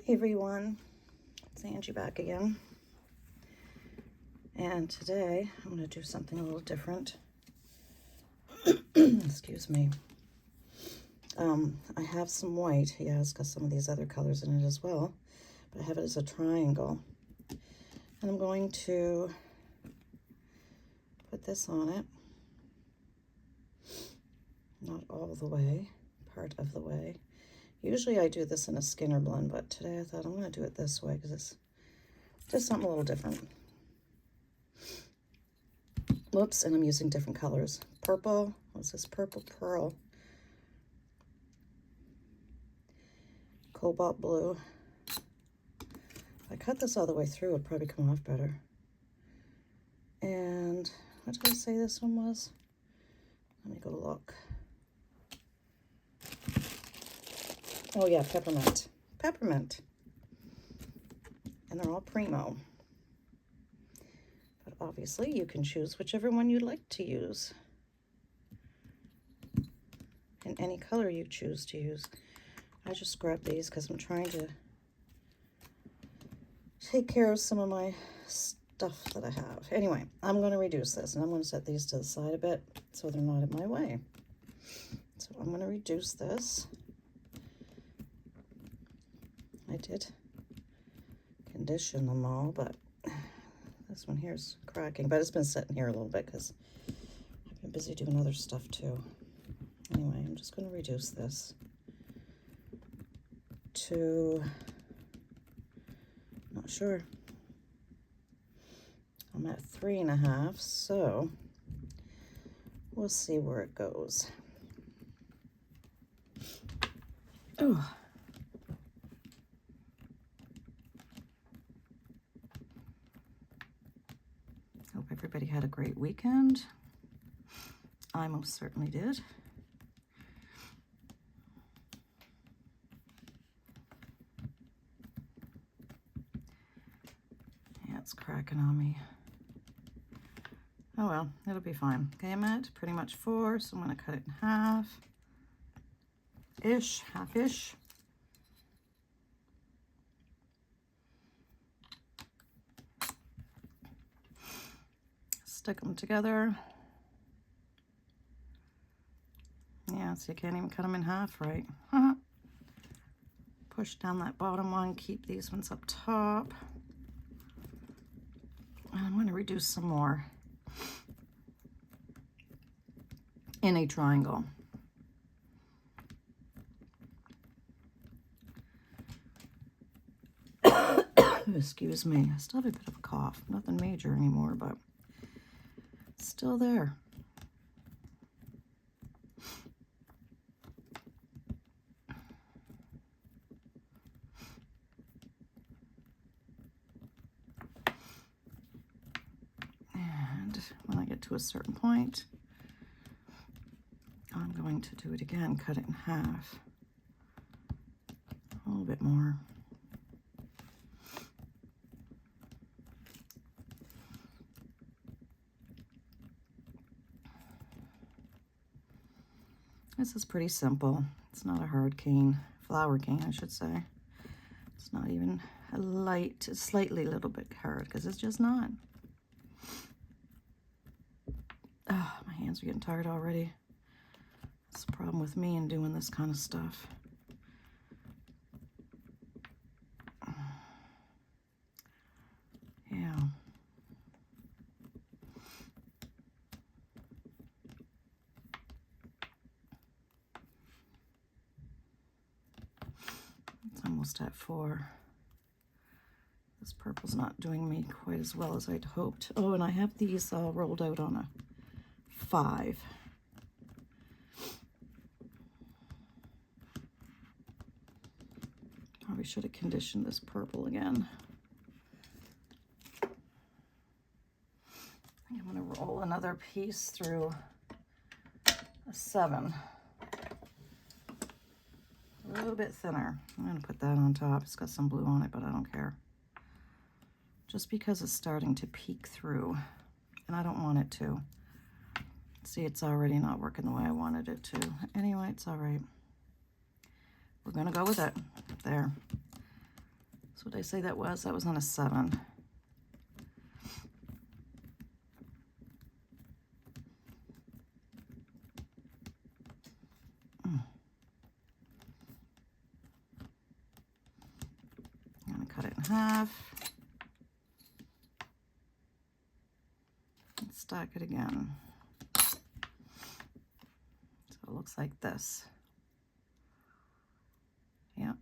Hey everyone, it's Angie back again. And today I'm going to do something a little different. Excuse me. I have some white. Yeah, it's got some of these other colors in it as well. But I have it as a triangle. And I'm going to put this on it. Not all the way, part of the way. Usually I do this in a Skinner blend, but today I thought I'm going to do it this way because it's just something a little different. Whoops, and I'm using different colors. Purple, what's this? Purple Pearl. Cobalt Blue. If I cut this all the way through, it'd probably come off better. And what did I say this one was? Let me go look. Oh yeah, Peppermint. Peppermint. And they're all Primo. But obviously you can choose whichever one you'd like to use. In any color you choose to use. I just grabbed these because I'm trying to take care of some of my stuff that I have. Anyway, I'm going to reduce this and I'm going to set these to the side a bit so they're not in my way. So I'm going to reduce this. I did condition them all, but this one here is cracking. But it's been sitting here a little bit because I've been busy doing other stuff too. Anyway, I'm just going to reduce this to, not sure. I'm at 3.5, so we'll see where it goes. Oh. Hope everybody had a great weekend. I most certainly did. Yeah, it's cracking on me. Oh well, it'll be fine. Okay, I'm at pretty much 4, so I'm going to cut it in half-ish, half-ish. Stick them together. Yeah, so you can't even cut them in half, right? Push down that bottom one, keep these ones up top. And I'm going to reduce some more in a triangle. Excuse me, I still have a bit of a cough. Nothing major anymore, but still there. And when I get to a certain point, I'm going to do it again, cut it in half. A little bit more. This is pretty simple. It's not a hard cane, flower cane, I should say. It's not even a light, it's slightly a little bit hard because it's just not. Oh, my hands are getting tired already. That's the problem with me and doing this kind of stuff. Yeah. Almost at 4. This purple's not doing me quite as well as I'd hoped. Oh, and I have these all rolled out on a 5. Probably should have conditioned this purple again. I think I'm going to roll another piece through a 7. A little bit thinner. I'm going to put that on top. It's got some blue on it, but I don't care. Just because it's starting to peek through, and I don't want it to. See, it's already not working the way I wanted it to. Anyway, it's all right. We're going to go with it. There. So what did I say that was? That was on a 7. I'm gonna cut it in half. And stack it again. So it looks like this. Yep.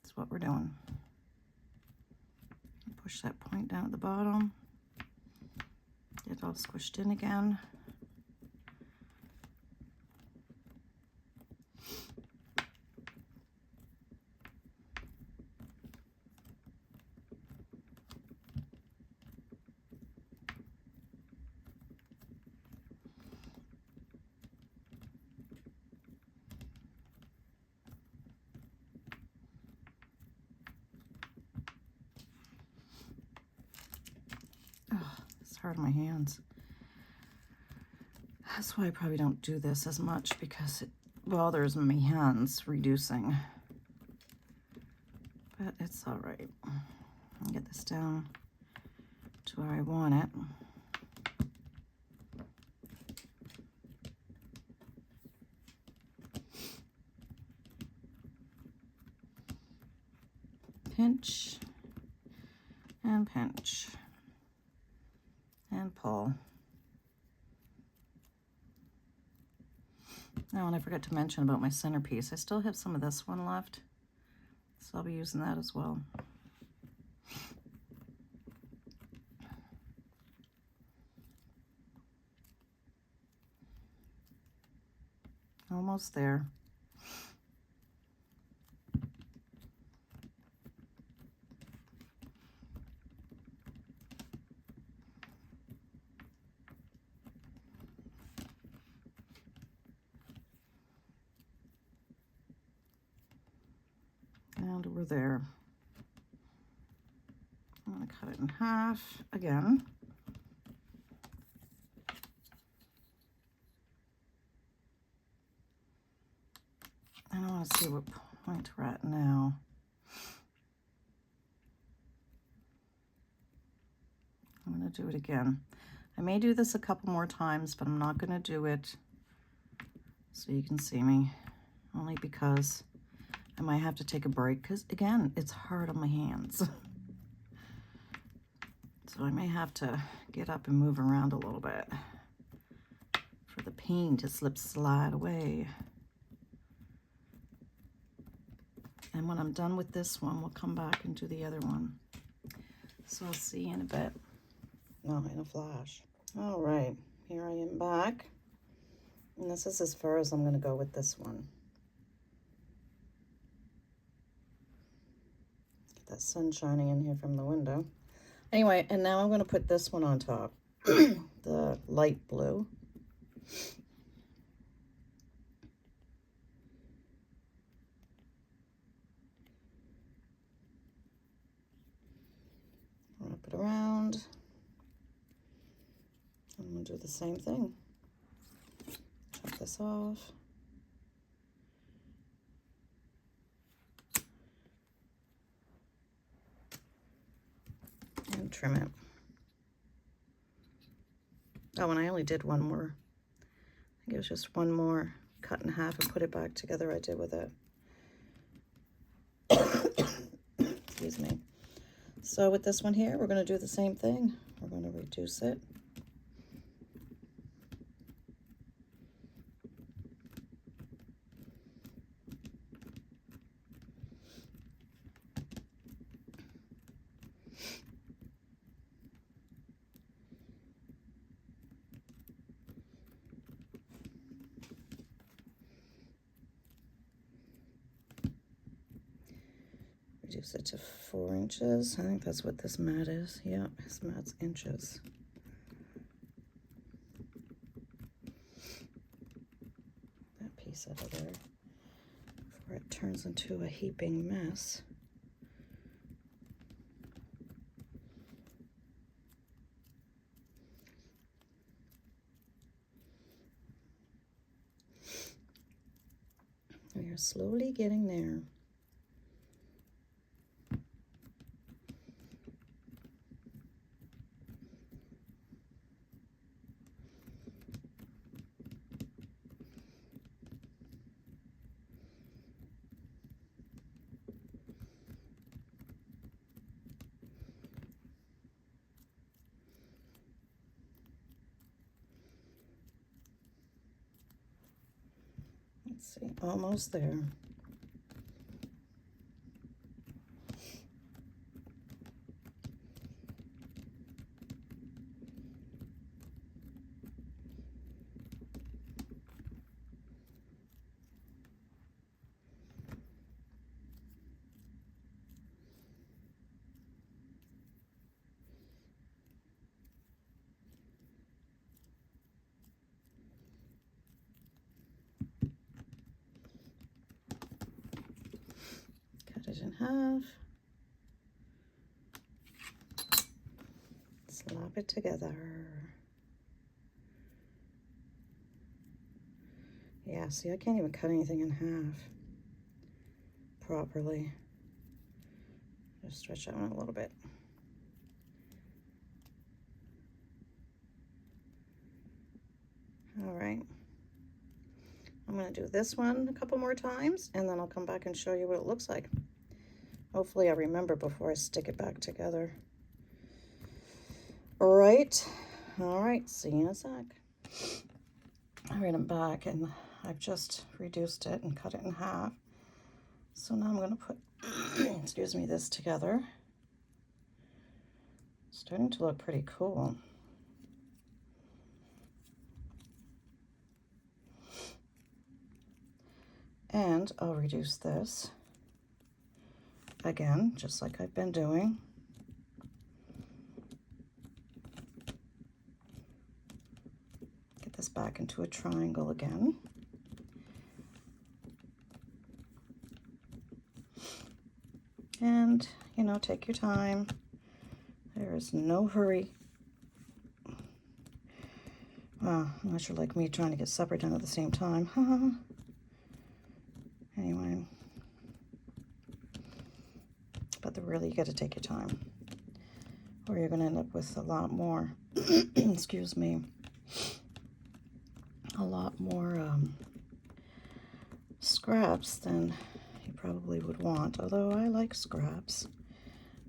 That's what we're doing. Push that point down at the bottom. Get it all squished in again. It's hard on my hands. That's why I probably don't do this as much, because it bothers my hands reducing. But it's all right. I'll get this down to where I want it. Pinch and pinch and pull. Now, and I forgot to mention about my centerpiece, I still have some of this one left, so I'll be using that as well. Almost there. And we're there. I'm going to cut it in half again. And I want to see what point we're at now. I'm going to do it again. I may do this a couple more times, but I'm not going to do it so you can see me, only because I might have to take a break, because again, it's hard on my hands. So I may have to get up and move around a little bit for the paint to slide away. And when I'm done with this one, we'll come back and do the other one. So I'll see you in a bit. No, in a flash. All right, here I am back. And this is as far as I'm going to go with this one. Get that sun shining in here from the window. Anyway, and now I'm going to put this one on top. The light blue. Wrap it around. I'm going to do the same thing. Chop this off. And trim it. Oh, and I only did one more. I think it was just one more cut in half and put it back together I did with it. Excuse me. So with this one here, we're going to do the same thing. We're going to reduce it. Reduce it to 4 inches. I think that's what this mat is. Yeah, this mat's inches. That piece out of there before it turns into a heaping mess. We are slowly getting there. Let's see, almost there. Cut it in half. Slap it together. Yeah, see, I can't even cut anything in half properly. Just stretch out a little bit. All right. I'm going to do this one a couple more times, and then I'll come back and show you what it looks like. Hopefully I remember before I stick it back together. All right, see you in a sec. All right, I'm back, and I've just reduced it and cut it in half. So now I'm going to put, excuse me, this together. It's starting to look pretty cool. And I'll reduce this again, just like I've been doing. Get this back into a triangle again. And, you know, take your time. There is no hurry. Unless you're like me trying to get supper done at the same time. Anyway. But really, you got to take your time, or you're going to end up with a lot more, excuse me, a lot more scraps than you probably would want. Although I like scraps.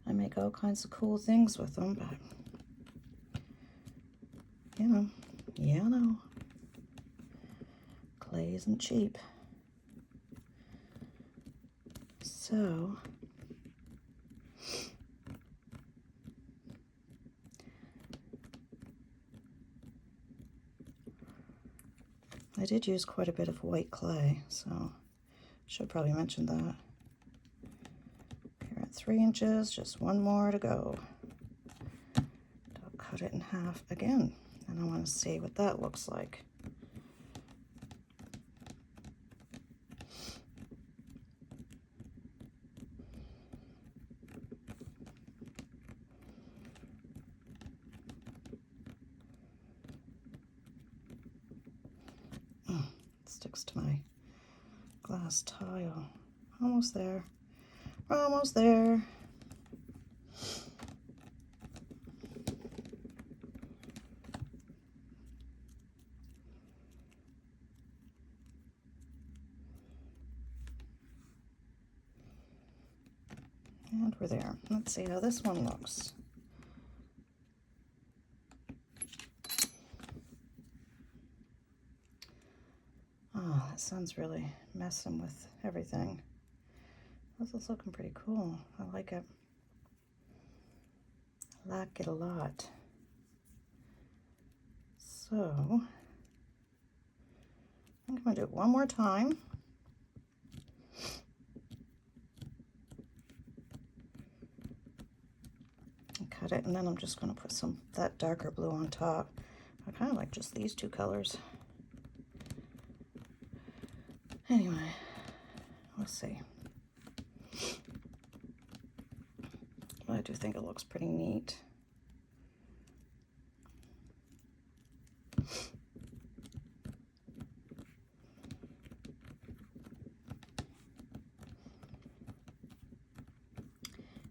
I make all kinds of cool things with them, but, you know, yeah, I know. Clay isn't cheap. So, I did use quite a bit of white clay, so should probably mention that. You're at 3 inches, just one more to go. I'll cut it in half again, and I want to see what that looks like. Sticks to my glass tile. Almost there. We're almost there. And we're there. Let's see how this one looks. Oh, that sun's really messing with everything. This is looking pretty cool. I like it. I like it a lot. So, I'm going to do it one more time. And cut it, and then I'm just going to put that darker blue on top. I kind of like just these two colors. Anyway, let's see. I do think it looks pretty neat.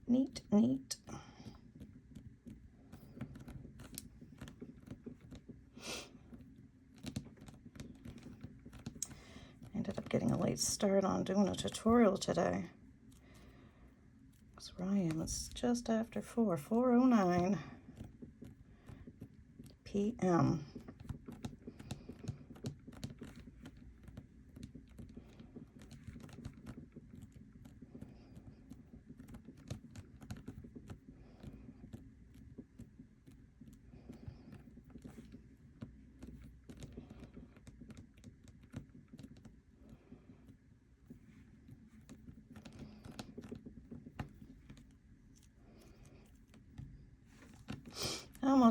Neat, neat. Ended up getting a late start on doing a tutorial today. Because where I am, it's just after 4:09 p.m.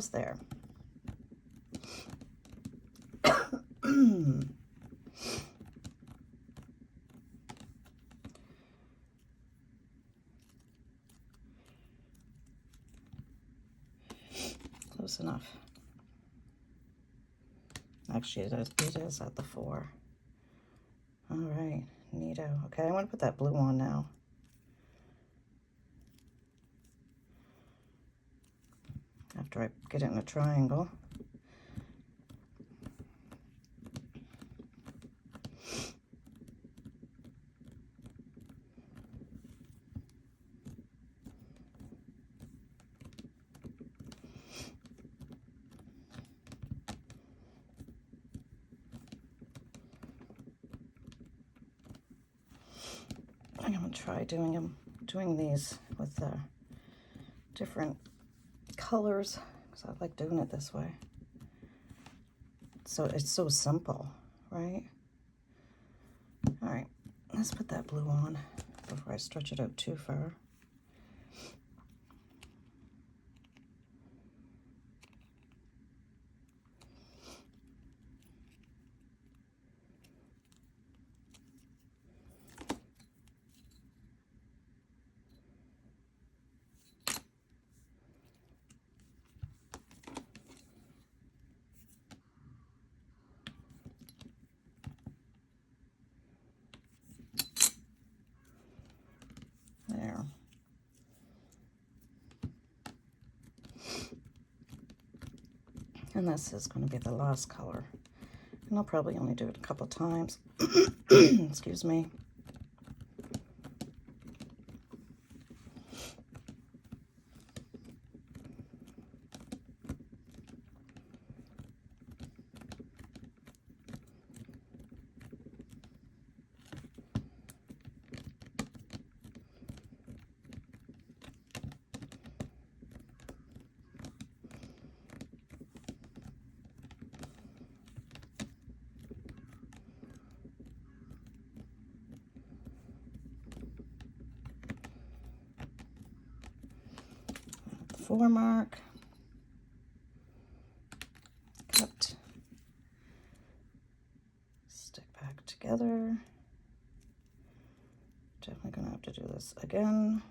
almost there. Close enough. Actually, it is at the 4. All right, neato. Okay, I want to put that blue on now. After I get it in a triangle. I'm gonna try doing these with different colors, because I like doing it this way. So it's so simple, right? All right, let's put that blue on before I stretch it out too far. There. And this is going to be the last color. And I'll probably only do it a couple times. Excuse me. Four mark, cut, stick back together. Definitely gonna have to do this again,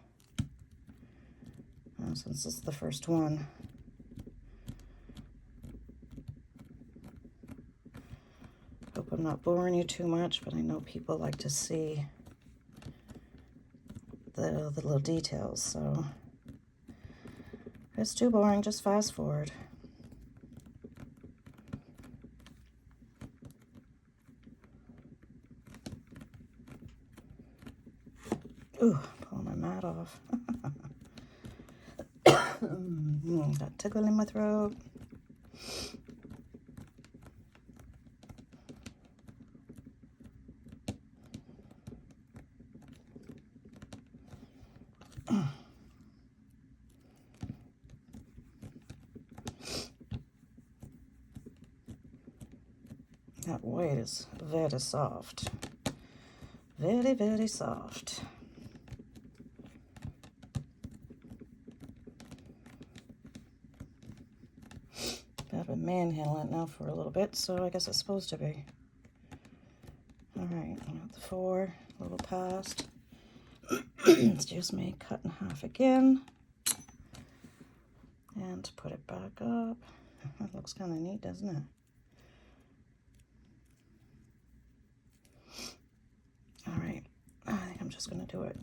since this is the first one. Hope I'm not boring you too much, but I know people like to see the little details, so if it's too boring, just fast forward. Ooh, pulling my mat off. Got tickle in my throat. That white is very soft. Very, very soft. I've been manhandling it now for a little bit, so I guess it's supposed to be. All right, I got the 4, a little past. Excuse me, cut in half again. And put it back up. That looks kind of neat, doesn't it? All right, I think I'm just gonna do it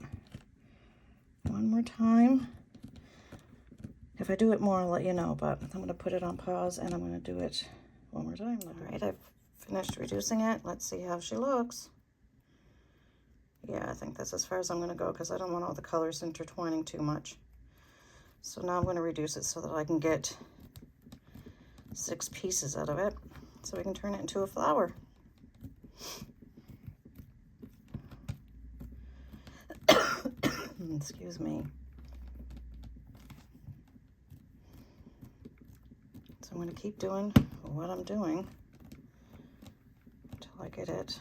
one more time. If I do it more, I'll let you know, but I'm gonna put it on pause and I'm gonna do it one more time. All right, I've finished reducing it. Let's see how she looks. Yeah, I think that's as far as I'm gonna go because I don't want all the colors intertwining too much. So now I'm gonna reduce it so that I can get 6 pieces out of it so we can turn it into a flower. Excuse me. So I'm going to keep doing what I'm doing until I get it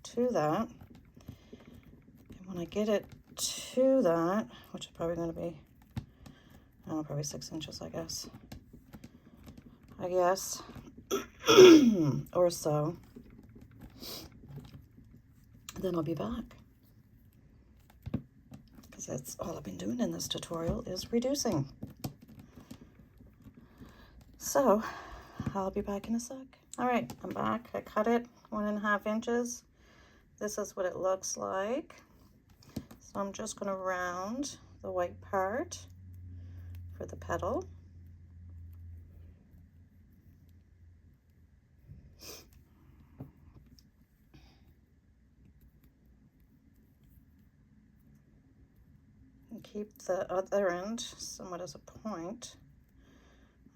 to that. And when I get it to that, which is probably going to be, I don't know, probably 6 inches, I guess. I guess, or so. Then I'll be back, because that's all I've been doing in this tutorial is reducing. So I'll be back in a sec. All right, I'm back. I cut it 1.5 inches. This is what it looks like. So I'm just going to round the white part for the petal. And keep the other end somewhat as a point.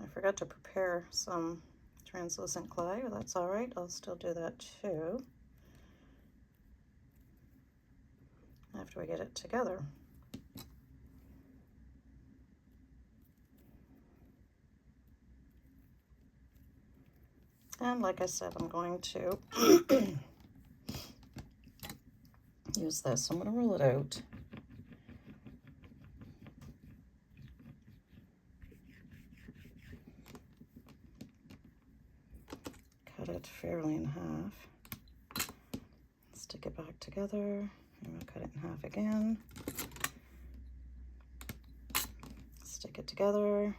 I forgot to prepare some translucent clay. That's all right. I'll still do that too after we get it together. And like I said, I'm going to use this. I'm going to roll it out. Cut it fairly in half. Stick it back together. I'm going to cut it in half again. Stick it together.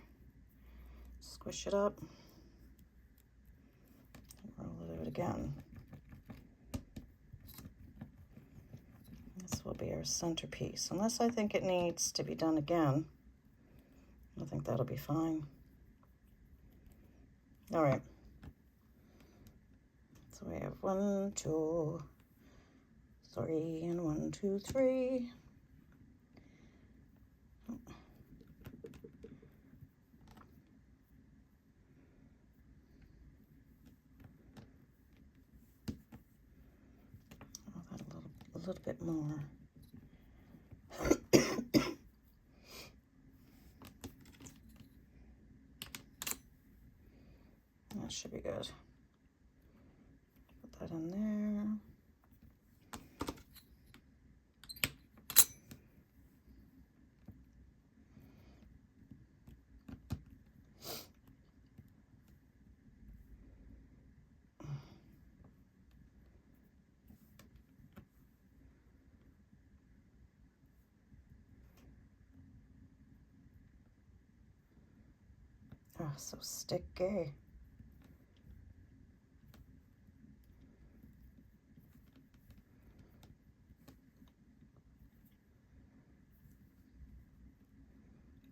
Squish it up. Roll it out again. This will be our centerpiece, unless I think it needs to be done again. I think that'll be fine. All right. So we have 1, 2, 3, and 1, 2, 3. A little bit more. That should be good. Put that in there. Oh, so sticky.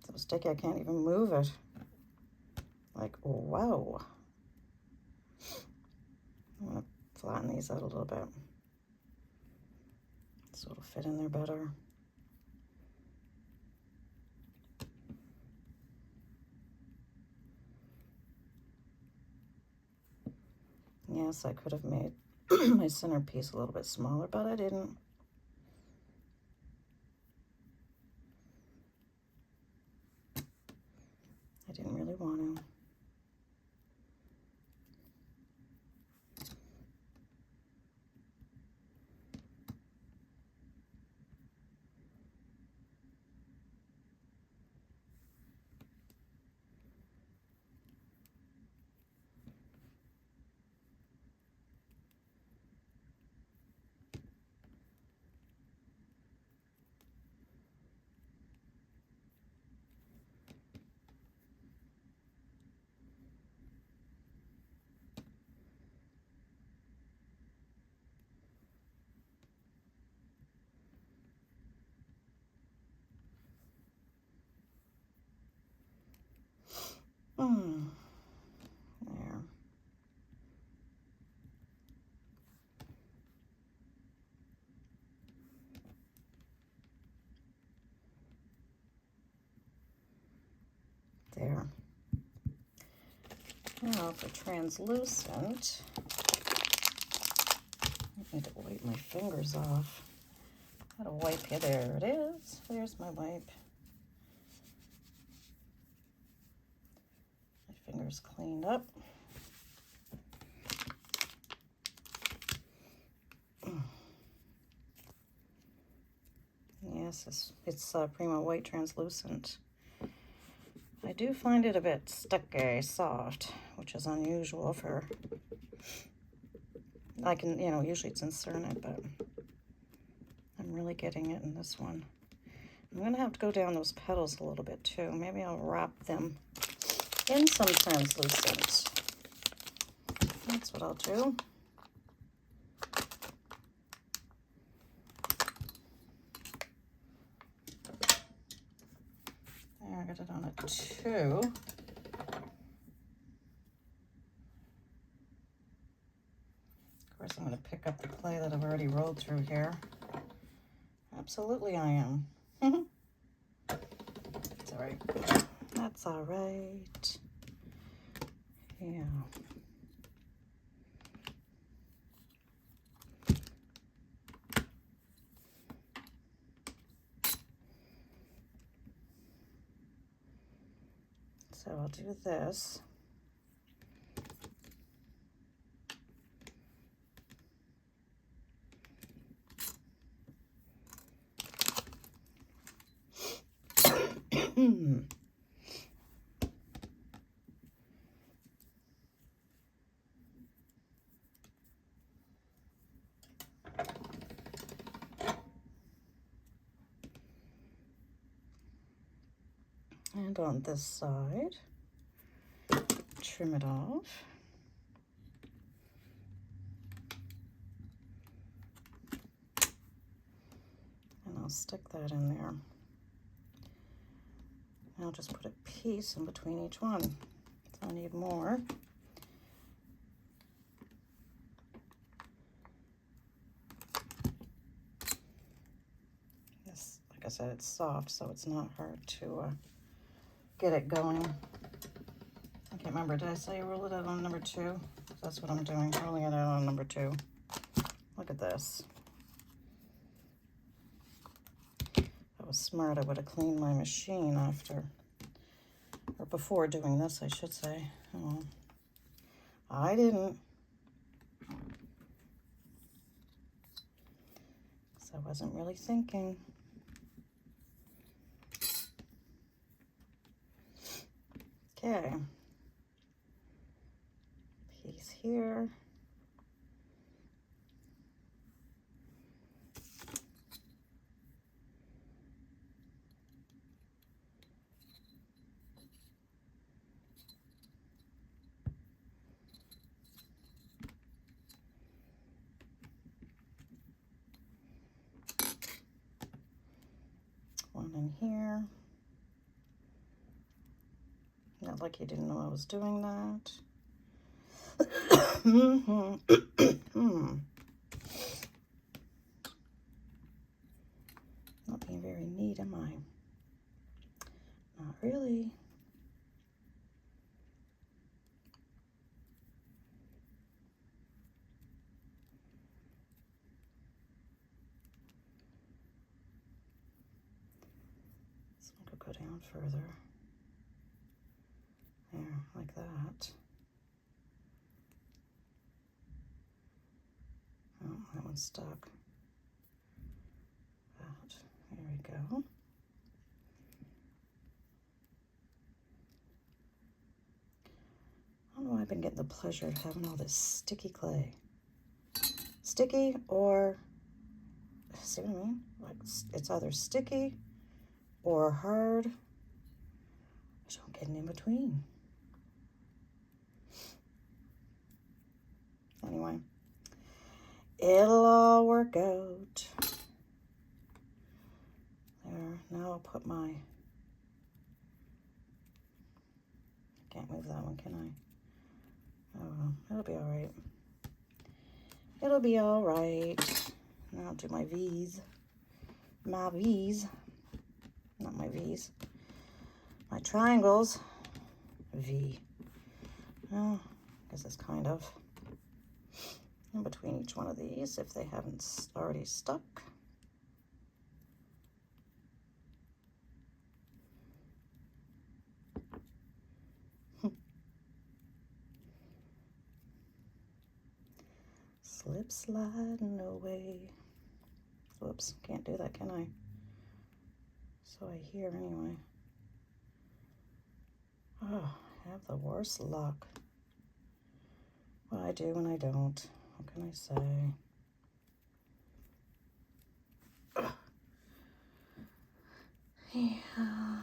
So sticky I can't even move it. Like, wow. I'm going to flatten these out a little bit so it'll fit in there better. Yes, I could have made my centerpiece a little bit smaller, but I didn't. I didn't really want to. There. There. Now for translucent, I need to wipe my fingers off. Gotta wipe here. There it is. There's my wipe. My fingers cleaned up. Yes, it's Prima White Translucent. I do find it a bit sticky, soft, which is unusual for, I can, you know, usually it's in Cernet, but I'm really getting it in this one. I'm going to have to go down those petals a little bit too. Maybe I'll wrap them in some translucent. That's what I'll do. There, I got it on a 2. Of course, I'm going to pick up the clay that I've already rolled through here. Absolutely I am. It's all right. That's all right. Yeah. So I'll do this. And on this side, trim it off. And I'll stick that in there. I'll just put a piece in between each one. So I need more. This, like I said, it's soft, so it's not hard to get it going. I can't remember, did I say roll it out on number 2? That's what I'm doing, rolling it out on number 2. Look at this. If I was smart, I would have cleaned my machine after, or before doing this, I should say. Oh, I didn't. So I wasn't really thinking. Okay. Piece here. One in here. Not like you didn't know I was doing that. Not being very neat, am I? Not really. This one could go down further. There, like that. Oh, that one's stuck. That. There we go. I don't know why I've been getting the pleasure of having all this sticky clay. Sticky or, see what I mean? Like it's either sticky or hard. I don't get an in between. Anyway, it'll all work out. There, now I'll put my, can't move that one, can I? Oh well, it'll be all right. It'll be all right. Now I'll do my V's. My V's. Not my V's. My triangles. V. Oh, I guess it's kind of in between each one of these if they haven't already stuck. Slip sliding away. Whoops, can't do that, can I? So I hear anyway. Oh, I have the worst luck. what I do when I don't. What can I say? Yeah.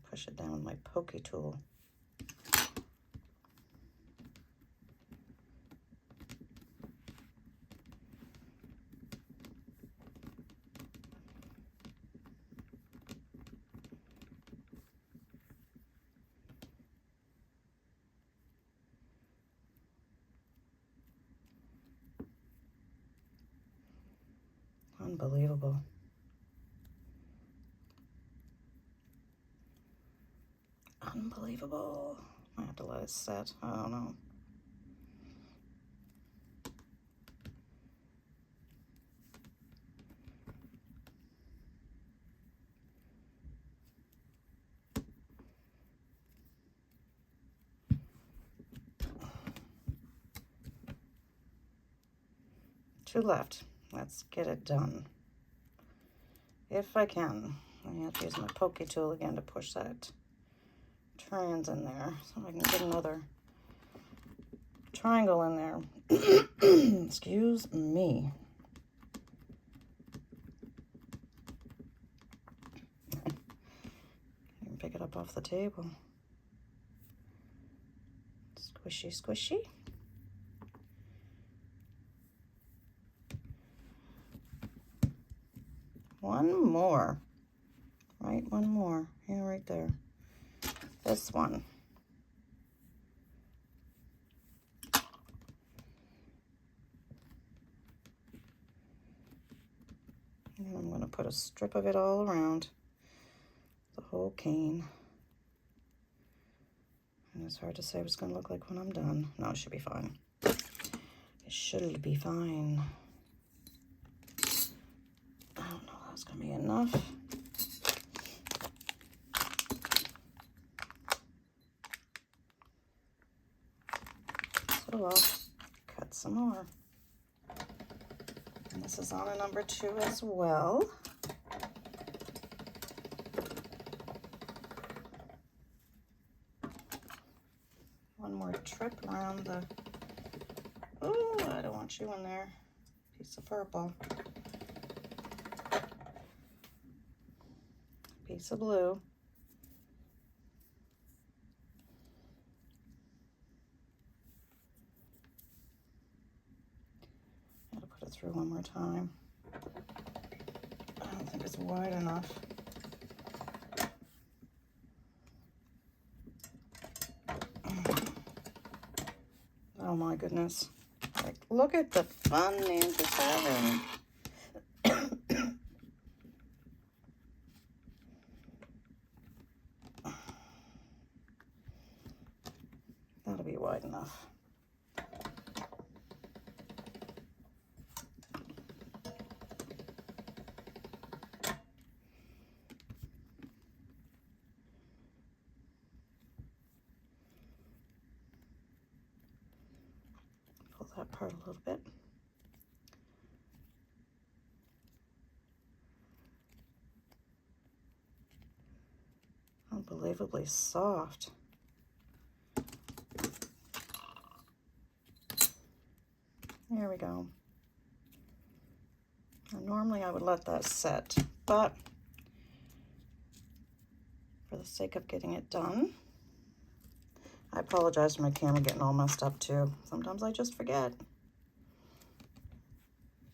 Push it down with my pokey tool. Unbelievable. Unbelievable. I have to let it set. I don't know. Two left. Let's get it done. If I can. I have to use my pokey tool again to push that trans in there so I can get another triangle in there. Excuse me. Can pick it up off the table. Squishy, squishy. One more. Right, one more. Yeah, right there. This one. And I'm going to put a strip of it all around the whole cane. And it's hard to say what it's going to look like when I'm done. No, it should be fine. It should be fine. I don't know if that's going to be enough. So I'll cut some more. And this is on a number 2 as well. One more trip around the, oh, I don't want you in there. Piece of purple. Piece of blue. Gotta put it through one more time. I don't think it's wide enough. Oh my goodness. Like, look at the fun Nancy's having. That'll be wide enough. Pull that part a little bit. Unbelievably soft. There we go. Now, normally I would let that set, but for the sake of getting it done, I apologize for my camera getting all messed up too. Sometimes I just forget.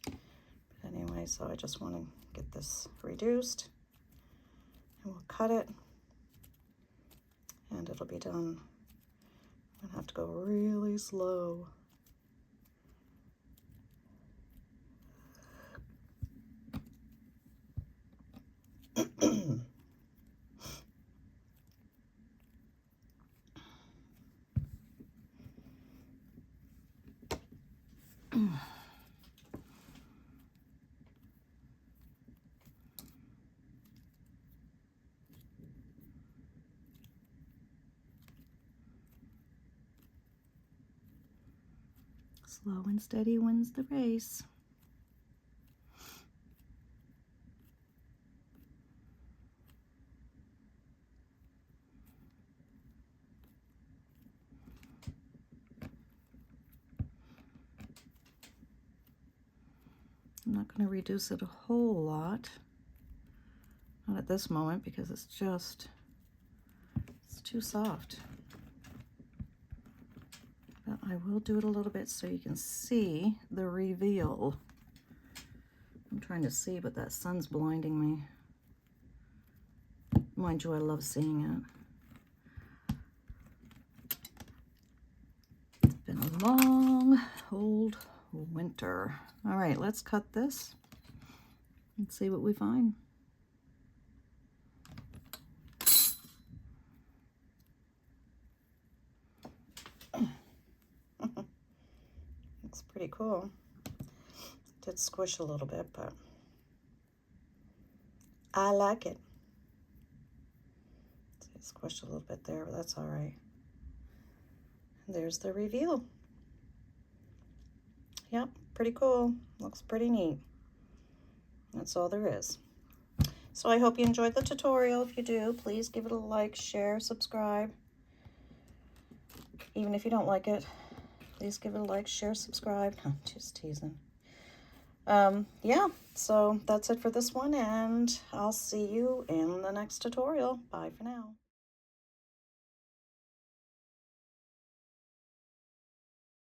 But anyway, so I just want to get this reduced, and we'll cut it, and it'll be done. I'm gonna have to go really slow. Slow and steady wins the race. I'm not going to reduce it a whole lot. Not at this moment because it's too soft. But I will do it a little bit so you can see the reveal. I'm trying to see, but that sun's blinding me. Mind you, I love seeing it. It's been a long, old winter. All right, let's cut this and see what we find. Looks pretty cool. Did squish a little bit, but I like it. It squished a little bit there, but that's all right. And there's the reveal. Yep, pretty cool. Looks pretty neat. That's all there is. So I hope you enjoyed the tutorial. If you do, please give it a like, share, subscribe. Even if you don't like it, please give it a like, share, subscribe. I'm just teasing. Yeah, so that's it for this one, and I'll see you in the next tutorial. Bye for now.